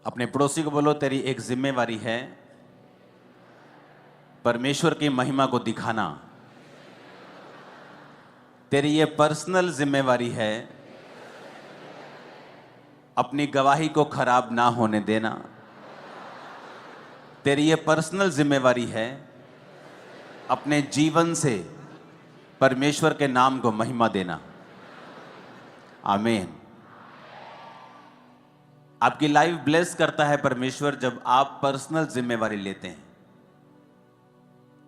अपने पड़ोसी को बोलो, तेरी एक जिम्मेवारी है परमेश्वर की महिमा को दिखाना। तेरी ये पर्सनल जिम्मेवारी है अपनी गवाही को खराब ना होने देना। तेरी ये पर्सनल जिम्मेवारी है अपने जीवन से परमेश्वर के नाम को महिमा देना। आमीन। आपकी लाइफ ब्लेस करता है परमेश्वर जब आप पर्सनल जिम्मेवारी लेते हैं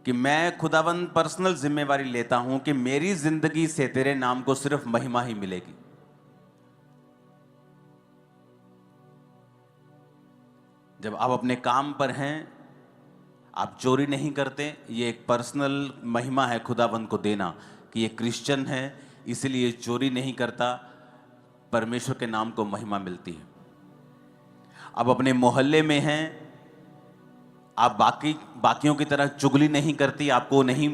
कि मैं खुदावंद पर्सनल जिम्मेवारी लेता हूं कि मेरी जिंदगी से तेरे नाम को सिर्फ महिमा ही मिलेगी। जब आप अपने काम पर हैं, आप चोरी नहीं करते, ये एक पर्सनल महिमा है खुदावंद को देना कि ये क्रिश्चियन है इसलिए चोरी नहीं करता, परमेश्वर के नाम को महिमा मिलती है। आप अपने मोहल्ले में हैं, आप बाकियों की तरह चुगली नहीं करती, आपको नहीं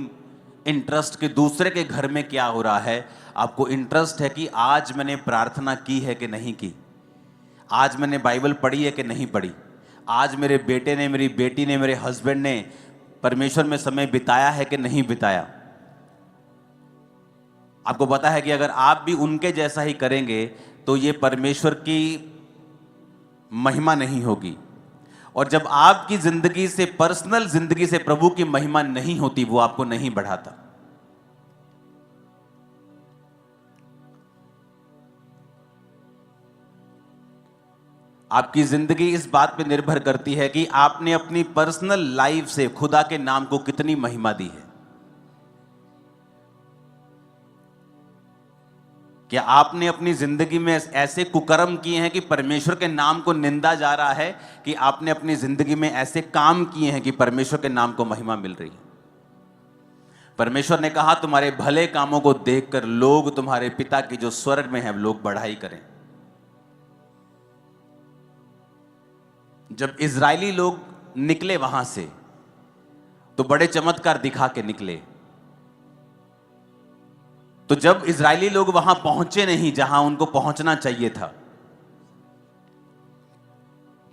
इंटरेस्ट कि दूसरे के घर में क्या हो रहा है, आपको इंटरेस्ट है कि आज मैंने प्रार्थना की है कि नहीं की, आज मैंने बाइबल पढ़ी है कि नहीं पढ़ी, आज मेरे बेटे ने, मेरी बेटी ने, मेरे हस्बैंड ने परमेश्वर में समय बिताया है कि नहीं बिताया। आपको पता है कि अगर आप भी उनके जैसा ही करेंगे तो ये परमेश्वर की महिमा नहीं होगी। और जब आपकी जिंदगी से, पर्सनल जिंदगी से प्रभु की महिमा नहीं होती, वो आपको नहीं बढ़ाता। आपकी जिंदगी इस बात पे निर्भर करती है कि आपने अपनी पर्सनल लाइफ से खुदा के नाम को कितनी महिमा दी है। क्या आपने अपनी जिंदगी में ऐसे कुकर्म किए हैं कि परमेश्वर के नाम को निंदा जा रहा है, कि आपने अपनी जिंदगी में ऐसे काम किए हैं कि परमेश्वर के नाम को महिमा मिल रही है। परमेश्वर ने कहा तुम्हारे भले कामों को देखकर लोग तुम्हारे पिता की जो स्वर्ग में है लोग बढ़ाई करें। जब इजरायली लोग निकले वहां से तो बड़े चमत्कार दिखा के निकले। तो जब इजरायली लोग वहां पहुंचे नहीं जहां उनको पहुंचना चाहिए था,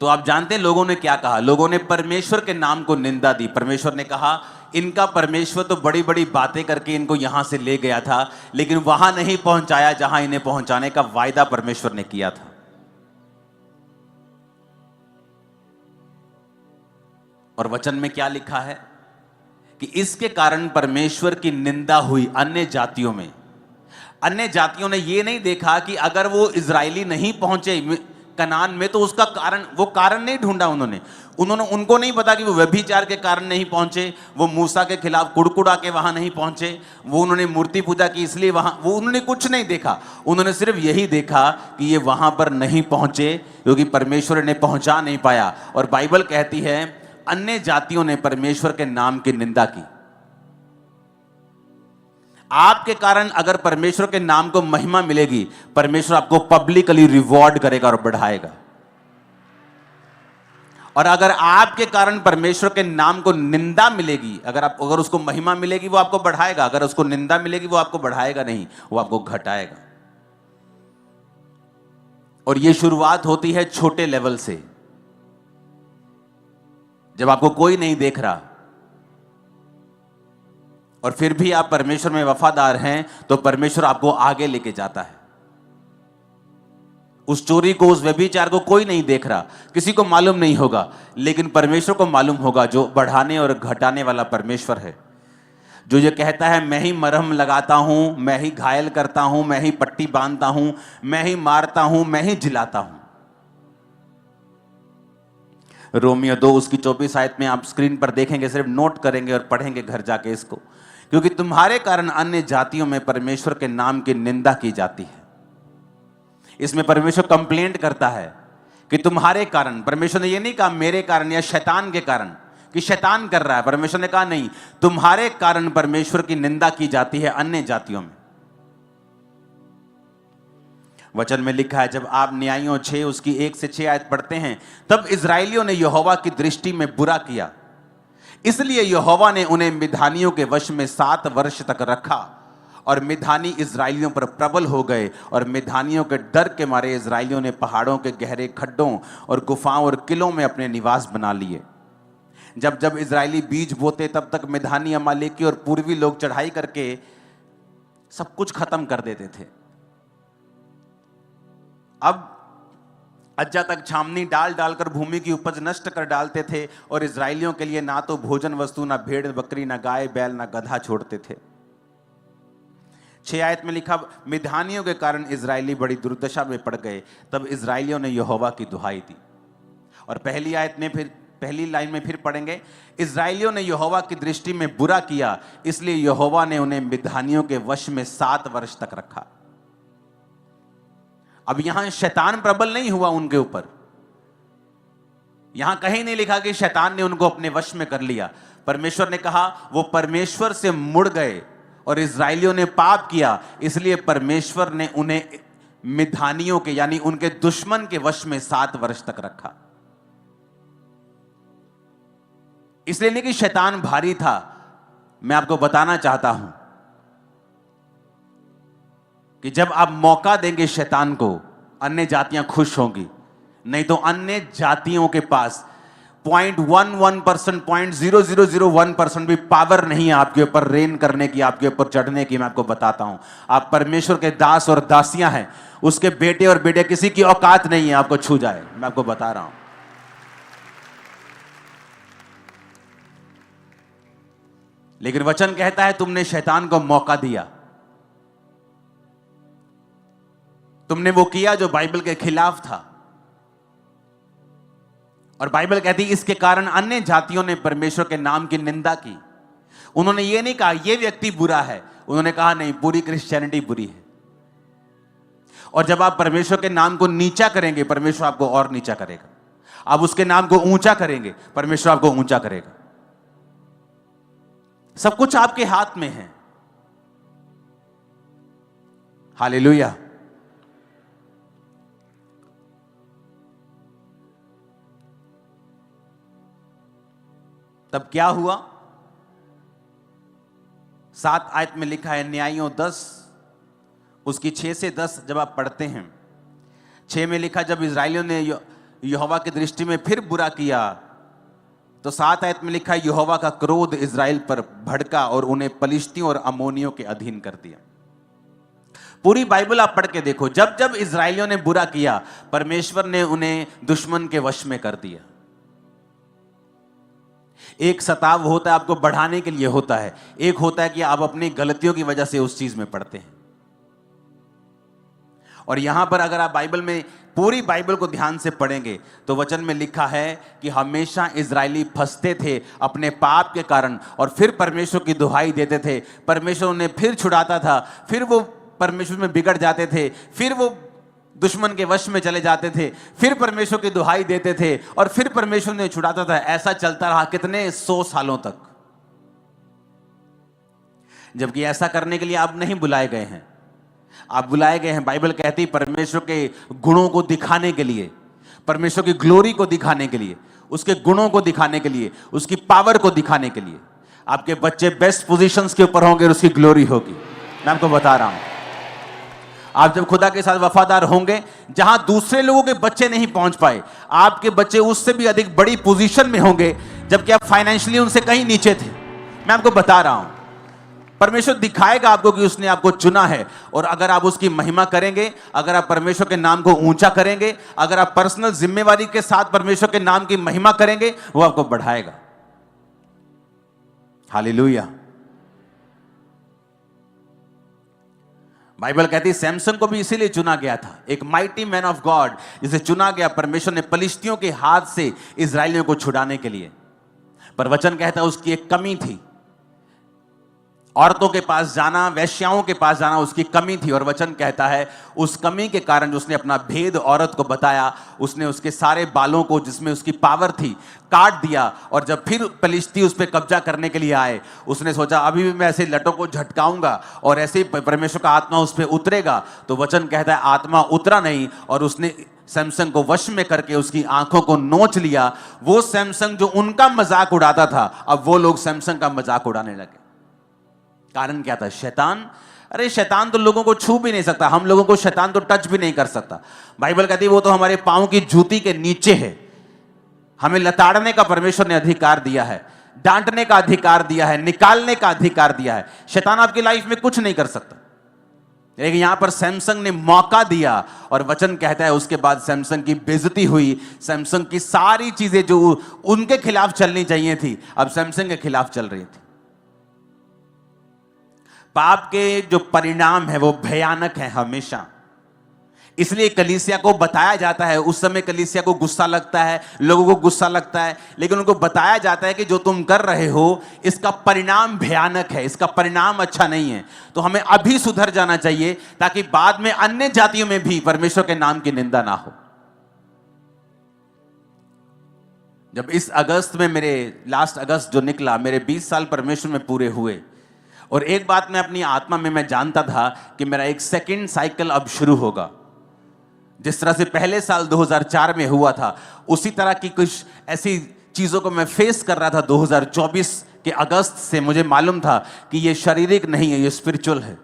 तो आप जानते हैं लोगों ने क्या कहा? लोगों ने परमेश्वर के नाम को निंदा दी। परमेश्वर ने कहा इनका परमेश्वर तो बड़ी बड़ी बातें करके इनको यहां से ले गया था, लेकिन वहां नहीं पहुंचाया जहां इन्हें पहुंचाने का वायदा परमेश्वर ने किया था। और वचन में क्या लिखा है कि इसके कारण परमेश्वर की निंदा हुई अन्य जातियों में। अन्य जातियों ने यह नहीं देखा कि अगर वो इजरायली नहीं पहुंचे कनान में तो उसका कारण, वो कारण नहीं ढूंढा उनको नहीं पता कि वो व्यभिचार के कारण नहीं पहुंचे, वो मूसा के खिलाफ कुड़कुड़ा के वहां नहीं पहुंचे, वो उन्होंने मूर्ति पूजा की इसलिए वहां, वो उन्होंने कुछ नहीं देखा। उन्होंने सिर्फ यही देखा कि ये वहां पर नहीं पहुंचे क्योंकि परमेश्वर ने पहुंचा नहीं पाया। और बाइबल कहती है अन्य जातियों ने परमेश्वर के नाम की निंदा की। आपके कारण अगर परमेश्वर के नाम को महिमा मिलेगी, परमेश्वर आपको पब्लिकली रिवॉर्ड करेगा और बढ़ाएगा। और अगर आपके कारण परमेश्वर के नाम को निंदा मिलेगी, अगर उसको महिमा मिलेगी वो आपको बढ़ाएगा, अगर उसको निंदा मिलेगी वो आपको बढ़ाएगा नहीं, वो आपको घटाएगा। और ये शुरुआत होती है छोटे लेवल से। जब आपको कोई नहीं देख रहा और फिर भी आप परमेश्वर में वफादार हैं, तो परमेश्वर आपको आगे लेके जाता है। उस चोरी को, उस व्यभिचार को कोई नहीं देख रहा, किसी को मालूम नहीं होगा, लेकिन परमेश्वर को मालूम होगा, जो बढ़ाने और घटाने वाला परमेश्वर है, जो ये कहता है मैं ही मरहम लगाता हूं, मैं ही घायल करता हूं, मैं ही पट्टी बांधता हूं, मैं ही मारता हूं, मैं ही जिलाता हूं। रोमियो 2 उसकी 24 आयत में आप स्क्रीन पर देखेंगे, सिर्फ नोट करेंगे और पढ़ेंगे घर जाके इसको। क्योंकि तुम्हारे कारण अन्य जातियों में परमेश्वर के नाम की निंदा की जाती है। इसमें परमेश्वर कंप्लेंट करता है कि तुम्हारे कारण। परमेश्वर ने यह नहीं कहा मेरे कारण या शैतान के कारण कि शैतान कर रहा है। परमेश्वर ने कहा नहीं, तुम्हारे कारण परमेश्वर की निंदा की जाती है अन्य जातियों में। वचन में लिखा है, जब आप न्यायियों 6 उसकी 1 से 6 आयत पढ़ते हैं, तब इजराइलियों ने यहोवा की दृष्टि में बुरा किया, इसलिए यहोवा ने उन्हें मिद्यानियों के वश में 7 वर्ष तक रखा और मिधानी इजरायलियों पर प्रबल हो गए, और मिधानियों के डर के मारे इजरायलियों ने पहाड़ों के गहरे खड्डों और गुफाओं और किलों में अपने निवास बना लिए। जब जब इजरायली बीज बोते तब तक मिधानी, अमालेकी और पूर्वी लोग चढ़ाई करके सब कुछ खत्म कर देते थे। अब अज्जा तक छावनी डाल डालकर भूमि की उपज नष्ट कर डालते थे, और इजरायलियों के लिए ना तो भोजन वस्तु, ना भेड़ बकरी, ना गाय बैल, ना गधा छोड़ते थे। 6 आयत में लिखा, मिधानियों के कारण इजरायली बड़ी दुर्दशा में पड़ गए। तब इजरायलियों ने यहोवा की दुहाई दी। और पहली लाइन में फिर पढ़ेंगे, इजरायलियों ने यहोवा की दृष्टि में बुरा किया, इसलिए यहोवा ने उन्हें मिधानियों के वश में 7 वर्ष तक रखा। अब यहां शैतान प्रबल नहीं हुआ उनके ऊपर। यहां कहीं नहीं लिखा कि शैतान ने उनको अपने वश में कर लिया। परमेश्वर ने कहा वो परमेश्वर से मुड़ गए और इजरायलियों ने पाप किया, इसलिए परमेश्वर ने उन्हें मिधानियों के यानी उनके दुश्मन के वश में 7 वर्ष तक रखा। इसलिए नहीं कि शैतान भारी था। मैं आपको बताना चाहता हूं कि जब आप मौका देंगे शैतान को, अन्य जातियां खुश होंगी। नहीं तो अन्य जातियों के पास 0.11%, 0.0001% भी पावर नहीं है आपके ऊपर रेन करने की, आपके ऊपर चढ़ने की। मैं आपको बताता हूं, आप परमेश्वर के दास और दासियां हैं। उसके बेटे और बेटे किसी की औकात नहीं है आपको छू जाए। मैं आपको बता रहा हूं। लेकिन वचन कहता है तुमने शैतान को मौका दिया, तुमने वो किया जो बाइबल के खिलाफ था। और बाइबल कहती है इसके कारण अन्य जातियों ने परमेश्वर के नाम की निंदा की। उन्होंने ये नहीं कहा ये व्यक्ति बुरा है, उन्होंने कहा नहीं, पूरी क्रिश्चियनिटी बुरी है। और जब आप परमेश्वर के नाम को नीचा करेंगे, परमेश्वर आपको और नीचा करेगा। आप उसके नाम को ऊंचा करेंगे, परमेश्वर आपको ऊंचा करेगा। सब कुछ आपके हाथ में है। हालेलुया। तब क्या हुआ? 7 आयत में लिखा है, न्यायियों 10 उसकी 6 से 10 जब आप पढ़ते हैं, 6 में लिखा जब इजरायलियों ने यहोवा की दृष्टि में फिर बुरा किया, तो 7 आयत में लिखा यहोवा का क्रोध इजराइल पर भड़का और उन्हें पलिश्तियों और अमोनियों के अधीन कर दिया। पूरी बाइबल आप पढ़ के देखो, जब जब इजरायलियों ने बुरा किया, परमेश्वर ने उन्हें दुश्मन के वश में कर दिया। एक सताव होता है आपको बढ़ाने के लिए होता है, एक होता है कि आप अपनी गलतियों की वजह से उस चीज में पड़ते हैं। और यहां पर अगर आप बाइबल में पूरी बाइबल को ध्यान से पढ़ेंगे तो वचन में लिखा है कि हमेशा इजरायली फंसते थे अपने पाप के कारण, और फिर परमेश्वर की दुहाई देते थे। परमेश्वर उन्हें फिर छुड़ाता था, फिर वो परमेश्वर में बिगड़ जाते थे, फिर वो दुश्मन के वश में चले जाते थे, फिर परमेश्वर की दुहाई देते थे, और फिर परमेश्वर ने छुड़ाता था। ऐसा चलता रहा कितने 100 सालों तक। जबकि ऐसा करने के लिए आप नहीं बुलाए गए हैं। आप बुलाए गए हैं, बाइबल कहती है, परमेश्वर के गुणों को दिखाने के लिए, परमेश्वर की ग्लोरी को दिखाने के लिए, उसके गुणों को दिखाने के लिए, उसकी पावर को दिखाने के लिए। आपके बच्चे बेस्ट पोजीशंस के ऊपर होंगे और उसकी ग्लोरी होगी। मैं आपको बता रहा हूं, आप जब खुदा के साथ वफादार होंगे, जहां दूसरे लोगों के बच्चे नहीं पहुंच पाए, आपके बच्चे उससे भी अधिक बड़ी पोजीशन में होंगे, जबकि आप फाइनेंशियली उनसे कहीं नीचे थे। मैं आपको बता रहा हूं, परमेश्वर दिखाएगा आपको कि उसने आपको चुना है। और अगर आप उसकी महिमा करेंगे, अगर आप परमेश्वर के नाम को ऊंचा करेंगे, अगर आप पर्सनल जिम्मेवारी के साथ परमेश्वर के नाम की महिमा करेंगे, वो आपको बढ़ाएगा। हालेलुया। बाइबल कहती है सैमसन को भी इसीलिए चुना गया था, एक माइटी मैन ऑफ गॉड, जिसे चुना गया परमेश्वर ने पलिश्तियों के हाथ से इजरायलियों को छुड़ाने के लिए। पर वचन कहता है उसकी एक कमी थी, औरतों के पास जाना, वेश्याओं के पास जाना उसकी कमी थी। और वचन कहता है उस कमी के कारण उसने अपना भेद औरत को बताया, उसने उसके सारे बालों को जिसमें उसकी पावर थी काट दिया। और जब फिर पलिश्ती उस पर कब्जा करने के लिए आए, उसने सोचा अभी भी मैं ऐसे लटों को झटकाऊंगा और ऐसे ही परमेश्वर का आत्मा उस पर उतरेगा। तो वचन कहता है आत्मा उतरा नहीं, और उसने सैमसन को वश में करके उसकी आंखों को नोच लिया। वो सैमसन जो उनका मजाक उड़ाता था, अब वो लोग सैमसन का मजाक उड़ाने लगे। कारण क्या था? शैतान। अरे शैतान तो लोगों को छू भी नहीं सकता, हम लोगों को शैतान तो टच भी नहीं कर सकता। बाइबल कहती है वो तो हमारे पांव की जूती के नीचे है। हमें लताड़ने का परमेश्वर ने अधिकार दिया है, डांटने का अधिकार दिया है, निकालने का अधिकार दिया है। शैतान आपकी लाइफ में कुछ नहीं कर सकता। लेकिन यहां पर सैमसंग ने मौका दिया और वचन कहता है उसके बाद सैमसंग की बेइज्जती हुई। सैमसंग की सारी चीजें जो उनके खिलाफ चलनी चाहिए थी अब सैमसंग के खिलाफ चल रही थी। पाप के जो परिणाम है वो भयानक है हमेशा। इसलिए कलीसिया को बताया जाता है, उस समय कलीसिया को गुस्सा लगता है, लोगों को गुस्सा लगता है, लेकिन उनको बताया जाता है कि जो तुम कर रहे हो इसका परिणाम भयानक है, इसका परिणाम अच्छा नहीं है। तो हमें अभी सुधर जाना चाहिए ताकि बाद में अन्य जातियों में भी परमेश्वर के नाम की निंदा ना हो। जब इस अगस्त में लास्ट अगस्त जो निकला, मेरे 20 साल परमेश्वर में पूरे हुए। और एक बात मैं अपनी आत्मा में मैं जानता था कि मेरा एक सेकंड साइकिल अब शुरू होगा। जिस तरह से पहले साल 2004 में हुआ था, उसी तरह की कुछ ऐसी चीजों को मैं फेस कर रहा था 2024 के अगस्त से। मुझे मालूम था कि ये शारीरिक नहीं है, ये स्पिरिचुअल है।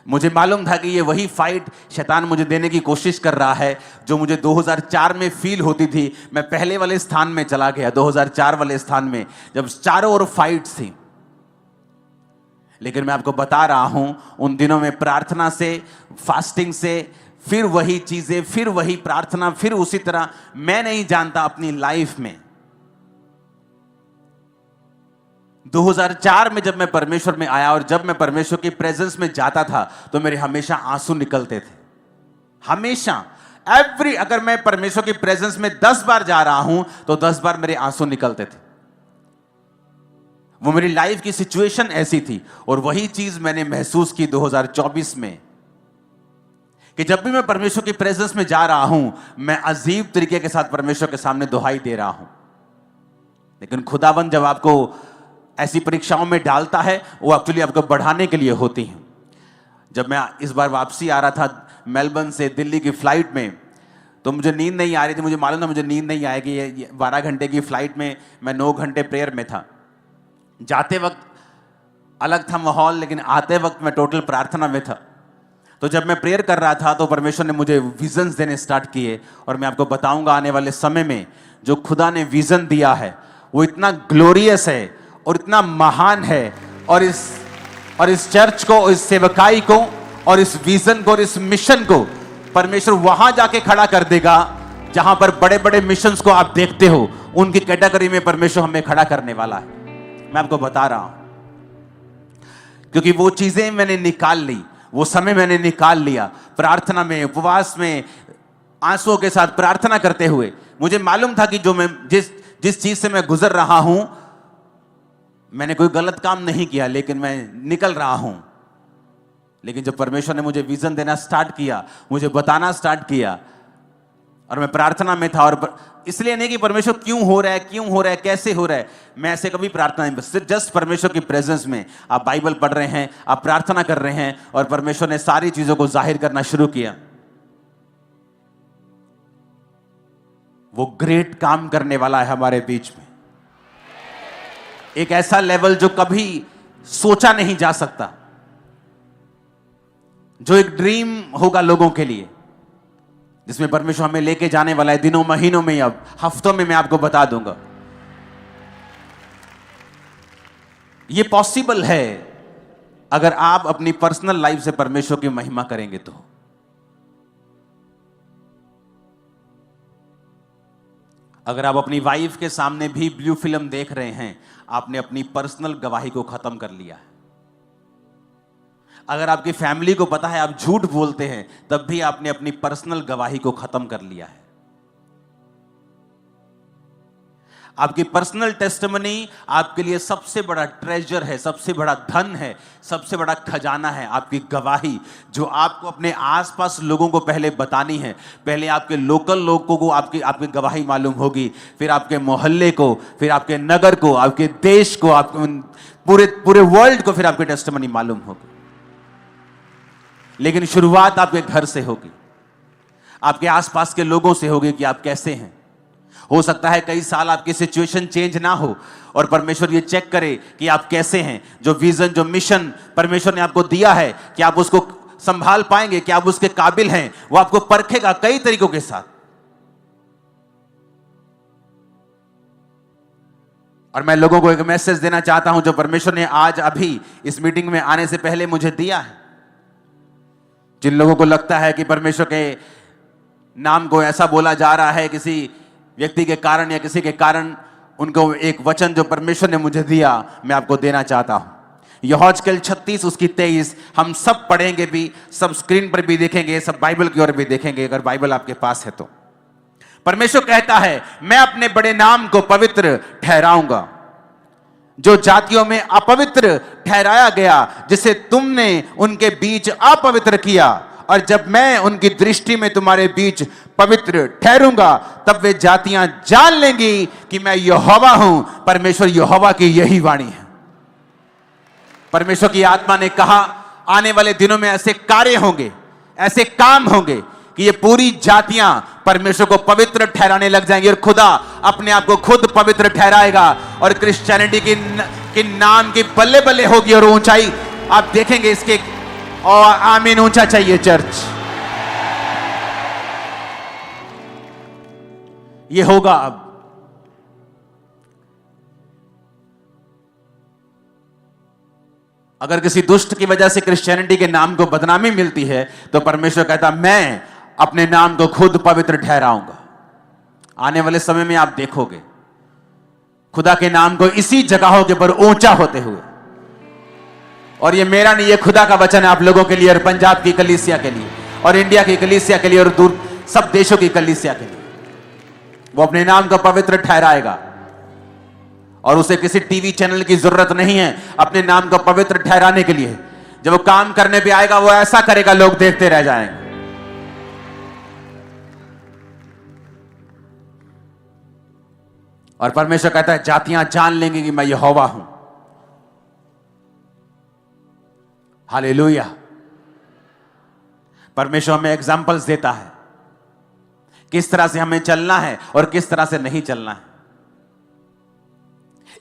मुझे मालूम था कि ये वही फाइट शैतान मुझे देने की कोशिश कर रहा है जो मुझे 2004 में फील होती थी। मैं पहले वाले स्थान में चला गया, 2004 वाले स्थान में, जब चारों ओर फाइट्स थी। लेकिन मैं आपको बता रहा हूं उन दिनों में प्रार्थना से, फास्टिंग से, फिर वही चीजें, फिर वही प्रार्थना, फिर उसी तरह, मैं नहीं जानता अपनी लाइफ में 2004 में जब मैं परमेश्वर में आया और जब मैं परमेश्वर की प्रेजेंस में जाता था तो मेरे हमेशा आंसू निकलते थे। हमेशा अगर मैं परमेश्वर की प्रेजेंस में 10 बार जा रहा हूं तो 10 बार मेरे आंसू निकलते थे। वो मेरी लाइफ की सिचुएशन ऐसी थी। और वही चीज मैंने महसूस की 2024 में कि जब भी मैं परमेश्वर की प्रेजेंस में जा रहा हूं मैं अजीब तरीके के साथ परमेश्वर के सामने दुहाई दे रहा हूं। लेकिन खुदाबंद जब आपको ऐसी परीक्षाओं में डालता है वो एक्चुअली आपको बढ़ाने के लिए होती हैं। जब मैं इस बार वापसी आ रहा था मेलबर्न से दिल्ली की फ्लाइट में तो मुझे नींद नहीं आ रही थी। मुझे मालूम था मुझे नींद नहीं आएगी। ये 12 घंटे की फ्लाइट में मैं 9 घंटे प्रेयर में था। जाते वक्त अलग था माहौल, लेकिन आते वक्त मैं टोटल प्रार्थना में था। तो जब मैं प्रेयर कर रहा था तो परमेश्वर ने मुझे विजन्स देने स्टार्ट किए। और मैं आपको बताऊंगा आने वाले समय में जो खुदा ने विजन दिया है वो इतना ग्लोरियस है और इतना महान है। और इस चर्च को, इस सेवकाई को और इस विजन को और इस मिशन को परमेश्वर वहां जाके खड़ा कर देगा जहां पर बड़े बड़े मिशंस को आप देखते हो, उनकी कैटेगरी में परमेश्वर हमें खड़ा करने वाला है। मैं आपको बता रहा हूं क्योंकि वो चीजें मैंने निकाल ली, वो समय मैंने निकाल लिया प्रार्थना में, उपवास में, आंसुओं के साथ प्रार्थना करते हुए। मुझे मालूम था कि जो मैं जिस चीज से मैं गुजर रहा हूं, मैंने कोई गलत काम नहीं किया, लेकिन मैं निकल रहा हूं। लेकिन जब परमेश्वर ने मुझे विजन देना स्टार्ट किया, मुझे बताना स्टार्ट किया और मैं प्रार्थना में था। और इसलिए नहीं कि परमेश्वर क्यों हो रहा है, कैसे हो रहा है, मैं ऐसे कभी प्रार्थना नहीं, बस जस्ट परमेश्वर की प्रेजेंस में आप बाइबल पढ़ रहे हैं, आप प्रार्थना कर रहे हैं और परमेश्वर ने सारी चीजों को जाहिर करना शुरू किया। वो ग्रेट काम करने वाला है हमारे बीच में, एक ऐसा लेवल जो कभी सोचा नहीं जा सकता, जो एक ड्रीम होगा लोगों के लिए, जिसमें परमेश्वर हमें लेके जाने वाला है दिनों महीनों में, अब हफ्तों में मैं आपको बता दूंगा। ये पॉसिबल है अगर आप अपनी पर्सनल लाइफ से परमेश्वर की महिमा करेंगे तो। अगर आप अपनी वाइफ के सामने भी ब्लू फिल्म देख रहे हैं, आपने अपनी पर्सनल गवाही को खत्म कर लिया है। अगर आपकी फैमिली को पता है आप झूठ बोलते हैं, तब भी आपने अपनी पर्सनल गवाही को खत्म कर लिया है। आपकी पर्सनल टेस्टिमनी आपके लिए सबसे बड़ा ट्रेजर है, सबसे बड़ा धन है, सबसे बड़ा खजाना है। आपकी गवाही जो आपको अपने आसपास लोगों को पहले बतानी है। पहले आपके लोकल लोगों को आपकी गवाही मालूम होगी, फिर आपके मोहल्ले को, फिर आपके नगर को, आपके देश को, आपके पूरे वर्ल्ड को फिर आपकी टेस्टिमनी मालूम होगी। लेकिन शुरुआत आपके घर से होगी, आपके आसपास के लोगों से होगी कि आप कैसे हैं। हो सकता है कई साल आपकी सिचुएशन चेंज ना हो और परमेश्वर ये चेक करे कि आप कैसे हैं। जो विजन, जो मिशन परमेश्वर ने आपको दिया है, कि आप उसको संभाल पाएंगे, कि आप उसके काबिल हैं, वो आपको परखेगा कई तरीकों के साथ। और मैं लोगों को एक मैसेज देना चाहता हूं जो परमेश्वर ने आज अभी इस मीटिंग में आने से पहले मुझे दिया है। जिन लोगों को लगता है कि परमेश्वर के नाम को ऐसा बोला जा रहा है किसी व्यक्ति के कारण या किसी के कारण, उनको एक वचन जो परमेश्वर ने मुझे दिया मैं आपको देना चाहता हूं। यहोशूएल 36 उसकी 23 हम सब पढ़ेंगे भी, सब स्क्रीन पर भी देखेंगे, सब बाइबल की ओर भी देखेंगे अगर बाइबल आपके पास है तो। परमेश्वर कहता है, मैं अपने बड़े नाम को पवित्र ठहराऊंगा, जो जातियों में अपवित्र ठहराया गया, जिसे तुमने उनके बीच अपवित्र किया। और जब मैं उनकी दृष्टि में तुम्हारे बीच पवित्र ठहरूंगा, तब वे जातियां जान लेंगी कि मैं यहोवा हूं। परमेश्वर यहोवा की यही वाणी है। परमेश्वर की आत्मा ने कहा, आने वाले दिनों में ऐसे कार्य होंगे, ऐसे काम होंगे कि ये पूरी जातियां परमेश्वर को पवित्र ठहराने लग जाएंगी और खुदा अपने आप को खुद पवित्र ठहराएगा और क्रिश्चियनिटी की नाम की बल्ले बल्ले होगी और ऊंचाई आप देखेंगे इसके। और आमीन, ऊंचा चाहिए चर्च। ये होगा अब। अगर किसी दुष्ट की वजह से क्रिश्चियनिटी के नाम को बदनामी मिलती है तो परमेश्वर कहता, मैं अपने नाम को खुद पवित्र ठहराऊंगा। आने वाले समय में आप देखोगे खुदा के नाम को इसी जगहों के ऊपर ऊंचा होते हुए। और ये मेरा नहीं, ये खुदा का वचन है आप लोगों के लिए और पंजाब की कलीसिया के लिए और इंडिया की कलीसिया के लिए और दूर सब देशों की कलीसिया के लिए। वो अपने नाम को पवित्र ठहराएगा और उसे किसी टीवी चैनल की जरूरत नहीं है अपने नाम को पवित्र ठहराने के लिए। जब वो काम करने पे आएगा वो ऐसा करेगा, लोग देखते रह जाएंगे। और परमेश्वर कहता है, जातियां जान लेंगी कि मैं यहोवा हूं। हालेलुया। परमेश्वर हमें एग्जाम्पल्स देता है किस तरह से हमें चलना है और किस तरह से नहीं चलना है।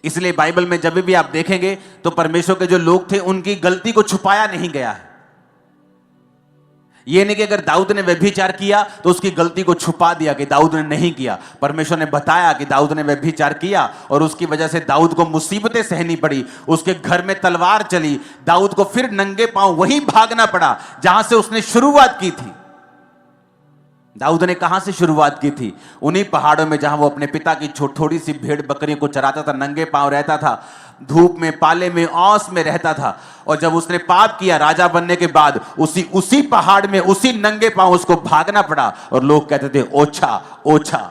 इसलिए बाइबल में जब भी आप देखेंगे तो परमेश्वर के जो लोग थे उनकी गलती को छुपाया नहीं गया है। यह नहीं कि अगर दाऊद ने व्यभिचार किया तो उसकी गलती को छुपा दिया कि दाऊद ने नहीं किया। परमेश्वर ने बताया कि दाऊद ने व्यभिचार किया और उसकी वजह से दाऊद को मुसीबतें सहनी पड़ी, उसके घर में तलवार चली, दाऊद को फिर नंगे पांव वहीं भागना पड़ा जहां से उसने शुरुआत की थी। दाऊद ने कहां से शुरुआत की थी? उन्हीं पहाड़ों में जहां वो अपने पिता की थोड़ी सी भेड़ बकरियों को चराता था, नंगे पांव रहता था, धूप में, पाले में, औस में रहता था। और जब उसने पाप किया राजा बनने के बाद उसी पहाड़ में उसी नंगे पांव उसको भागना पड़ा और लोग कहते थे ओछा ओछा।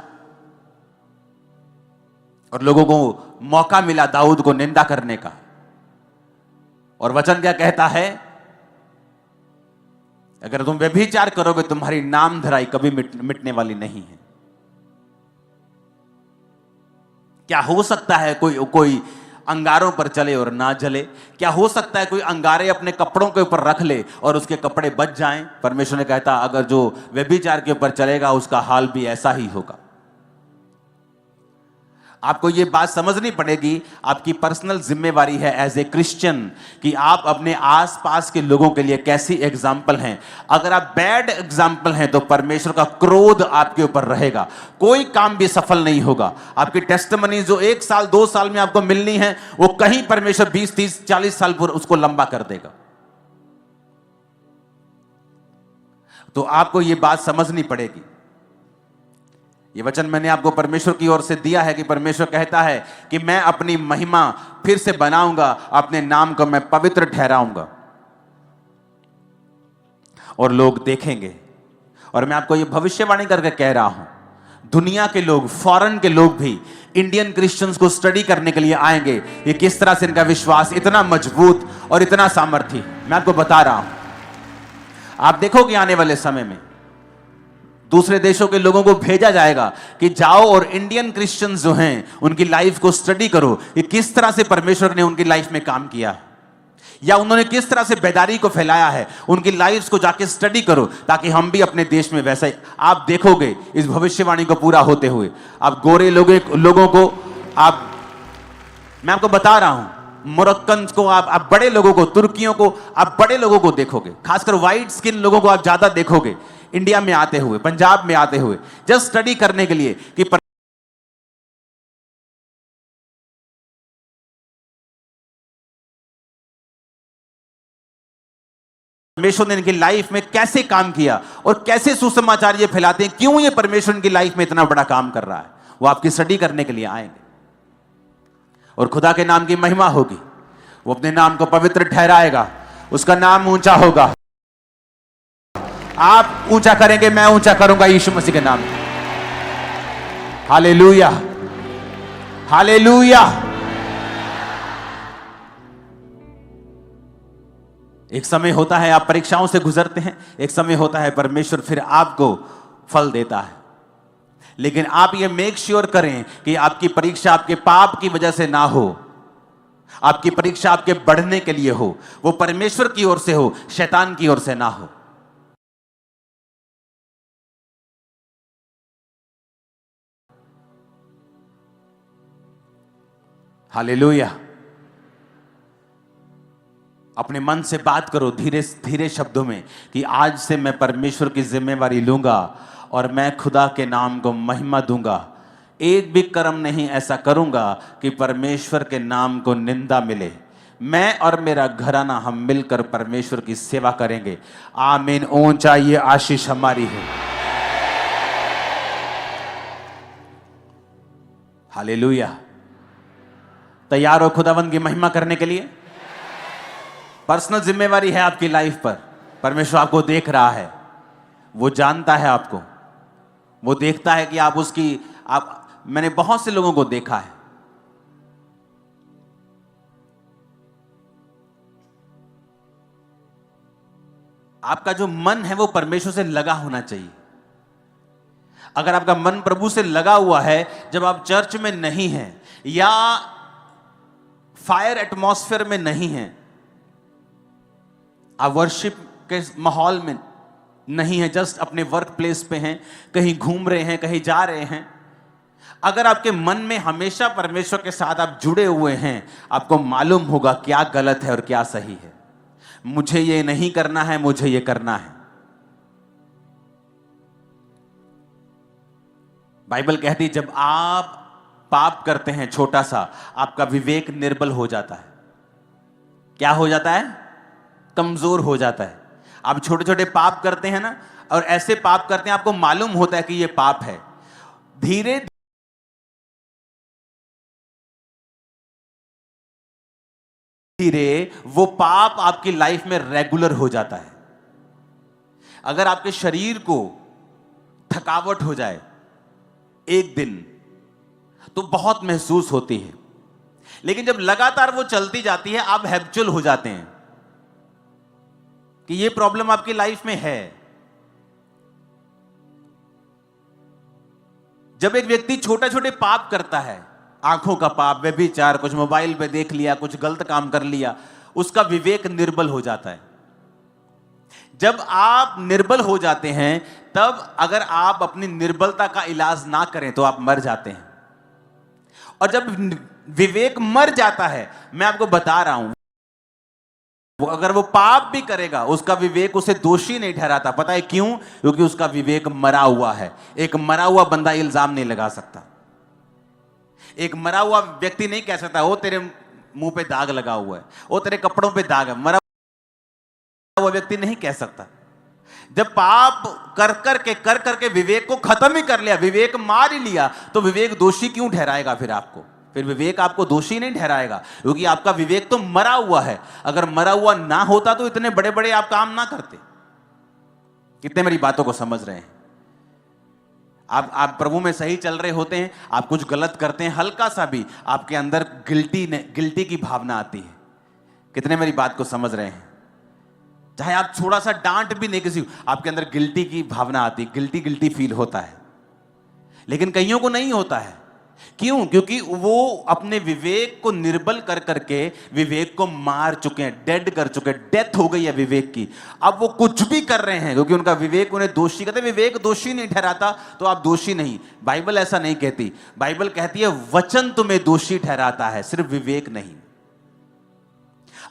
और लोगों को मौका मिला दाऊद को निंदा करने का। और वचन क्या कहता है? अगर तुम व्यभिचार करोगे तुम्हारी नाम धराई कभी मिटने वाली नहीं है। क्या हो सकता है कोई अंगारों पर चले और ना जले? क्या हो सकता है कोई अंगारे अपने कपड़ों के ऊपर रख ले और उसके कपड़े बच जाएं? परमेश्वर ने कहता अगर जो व्यभिचार के ऊपर चलेगा उसका हाल भी ऐसा ही होगा। आपको यह बात समझनी पड़ेगी, आपकी पर्सनल जिम्मेवारी है एज ए क्रिश्चियन कि आप अपने आसपास के लोगों के लिए कैसी एग्जाम्पल हैं। अगर आप बैड एग्जाम्पल हैं तो परमेश्वर का क्रोध आपके ऊपर रहेगा, कोई काम भी सफल नहीं होगा। आपकी टेस्टिमनी जो 1 साल 2 साल में आपको मिलनी है वो कहीं परमेश्वर 20 30 40 साल पर उसको लंबा कर देगा। तो आपको यह बात समझनी पड़ेगी। ये वचन मैंने आपको परमेश्वर की ओर से दिया है कि परमेश्वर कहता है कि मैं अपनी महिमा फिर से बनाऊंगा, अपने नाम को मैं पवित्र ठहराऊंगा और लोग देखेंगे। और मैं आपको ये भविष्यवाणी करके कह रहा हूं, दुनिया के लोग, फॉरेन के लोग भी इंडियन क्रिश्चियंस को स्टडी करने के लिए आएंगे। ये किस तरह से इनका विश्वास इतना मजबूत और इतना सामर्थ्य, मैं आपको बता रहा हूं। आप देखोगे आने वाले समय में दूसरे देशों के लोगों को भेजा जाएगा कि जाओ और इंडियन क्रिश्चियंस जो हैं उनकी लाइफ को स्टडी करो, ये किस तरह से परमेश्वर ने उनकी लाइफ में काम किया। या उन्होंने किस तरह से बेदारी को फैलाया है, उनकी लाइफ्स को जाके स्टडी करो, ताकि हम भी अपने देश में वैसा ही आप देखोगे इस भविष्यवाणी को पूरा होते हुए। आप गोरे लोगों को आप, मैं आपको बता रहा हूं, मोरक्कन को आप बड़े लोगों को, तुर्कियों को आप बड़े लोगों को देखोगे, खासकर व्हाइट स्किन लोगों को आप ज्यादा देखोगे इंडिया में आते हुए, पंजाब में आते हुए, जस्ट स्टडी करने के लिए कि परमेश्वर ने इनकी लाइफ में कैसे काम किया और कैसे सुसमाचार ये फैलाते हैं, क्यों ये परमेश्वर इनकी लाइफ में इतना बड़ा काम कर रहा है, वो आपकी स्टडी करने के लिए आएंगे और खुदा के नाम की महिमा होगी। वो अपने नाम को पवित्र ठहराएगा, उसका नाम ऊंचा होगा। आप ऊंचा करेंगे, मैं ऊंचा करूंगा यीशु मसीह के नाम में। Hallelujah, hallelujah. एक समय होता है आप परीक्षाओं से गुजरते हैं, एक समय होता है परमेश्वर फिर आपको फल देता है, लेकिन आप ये मेक श्योर करें कि आपकी परीक्षा आपके पाप की वजह से ना हो, आपकी परीक्षा आपके बढ़ने के लिए हो, वो परमेश्वर की ओर से हो, शैतान की ओर से ना हो। हालेलुया। अपने मन से बात करो धीरे धीरे शब्दों में कि आज से मैं परमेश्वर की जिम्मेवारी लूंगा और मैं खुदा के नाम को महिमा दूंगा। एक भी कर्म नहीं ऐसा करूंगा कि परमेश्वर के नाम को निंदा मिले। मैं और मेरा घराना हम मिलकर परमेश्वर की सेवा करेंगे। आमीन। ऊंचा ये आशीष हमारी है। हालेलुया। तैयार हो खुदावंद की महिमा करने के लिए? पर्सनल जिम्मेवारी है आपकी लाइफ पर। परमेश्वर आपको देख रहा है, वो जानता है आपको, वो देखता है कि आप उसकी मैंने बहुत से लोगों को देखा है, आपका जो मन है वो परमेश्वर से लगा होना चाहिए। अगर आपका मन प्रभु से लगा हुआ है, जब आप चर्च में नहीं हैं या फायर एटमॉस्फेयर में नहीं हैं, आप वर्शिप के माहौल में नहीं है, जस्ट अपने वर्क प्लेस पे हैं, कहीं घूम रहे हैं, कहीं जा रहे हैं, अगर आपके मन में हमेशा परमेश्वर के साथ आप जुड़े हुए हैं, आपको मालूम होगा क्या गलत है और क्या सही है। मुझे ये नहीं करना है, मुझे ये करना है। बाइबल कहती जब आप पाप करते हैं छोटा सा, आपका विवेक निर्बल हो जाता है। क्या हो जाता है? कमजोर हो जाता है। आप छोटे छोटे पाप करते हैं ना, और ऐसे पाप करते हैं आपको मालूम होता है कि ये पाप है, धीरे धीरे वो पाप आपकी लाइफ में रेगुलर हो जाता है। अगर आपके शरीर को थकावट हो जाए एक दिन तो बहुत महसूस होती है, लेकिन जब लगातार वो चलती जाती है आप हैबिचुअल हो जाते हैं कि ये प्रॉब्लम आपकी लाइफ में है। जब एक व्यक्ति छोटे छोटे पाप करता है, आंखों का पाप, व्यभिचार, कुछ मोबाइल पे देख लिया, कुछ गलत काम कर लिया, उसका विवेक निर्बल हो जाता है। जब आप निर्बल हो जाते हैं, तब अगर आप अपनी निर्बलता का इलाज ना करें तो आप मर जाते हैं। और जब विवेक मर जाता है, मैं आपको बता रहा हूं, अगर वो पाप भी करेगा उसका विवेक उसे दोषी नहीं ठहराता। पता है क्यों? क्योंकि उसका विवेक मरा हुआ है। एक मरा हुआ बंदा इल्जाम नहीं लगा सकता। एक मरा हुआ व्यक्ति नहीं कह सकता वो तेरे मुंह पे दाग लगा हुआ है, वो तेरे कपड़ों पे दाग है। मरा हुआ व्यक्ति नहीं कह सकता। जब पाप कर करके विवेक को खत्म ही कर लिया, विवेक मार ही लिया, तो विवेक दोषी क्यों ठहराएगा फिर आपको? फिर विवेक आपको दोषी नहीं ठहराएगा, क्योंकि आपका विवेक तो मरा हुआ है। अगर मरा हुआ ना होता तो इतने बड़े बड़े आप काम ना करते। कितने मेरी बातों को समझ रहे हैं? आप प्रभु में सही चल रहे होते हैं, आप कुछ गलत करते हैं, हल्का सा भी आपके अंदर गिल्टी की भावना आती है। कितने मेरी बात को समझ रहे हैं? चाहे आप थोड़ा सा डांट भी नहीं किसी, आपके अंदर गिल्टी की भावना आती है, गिल्टी फील होता है। लेकिन कईयों को नहीं होता है। क्यों? क्योंकि वो अपने विवेक को निर्बल कर करके विवेक को मार चुके हैं, डेड कर चुके हैं, डेथ हो गई है विवेक की। अब वो कुछ भी कर रहे हैं क्योंकि उनका विवेक उन्हें दोषी कहते। विवेक दोषी नहीं ठहराता तो आप दोषी नहीं। बाइबल ऐसा नहीं कहती। बाइबल कहती है वचन तुम्हें दोषी ठहराता है, सिर्फ विवेक नहीं।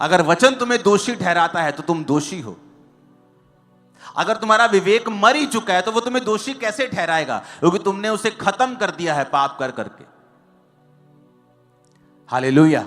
अगर वचन तुम्हें दोषी ठहराता है तो तुम दोषी हो। अगर तुम्हारा विवेक मर ही चुका है तो वो तुम्हें दोषी कैसे ठहराएगा? क्योंकि तुमने उसे खत्म कर दिया है पाप कर करके। हालेलुया।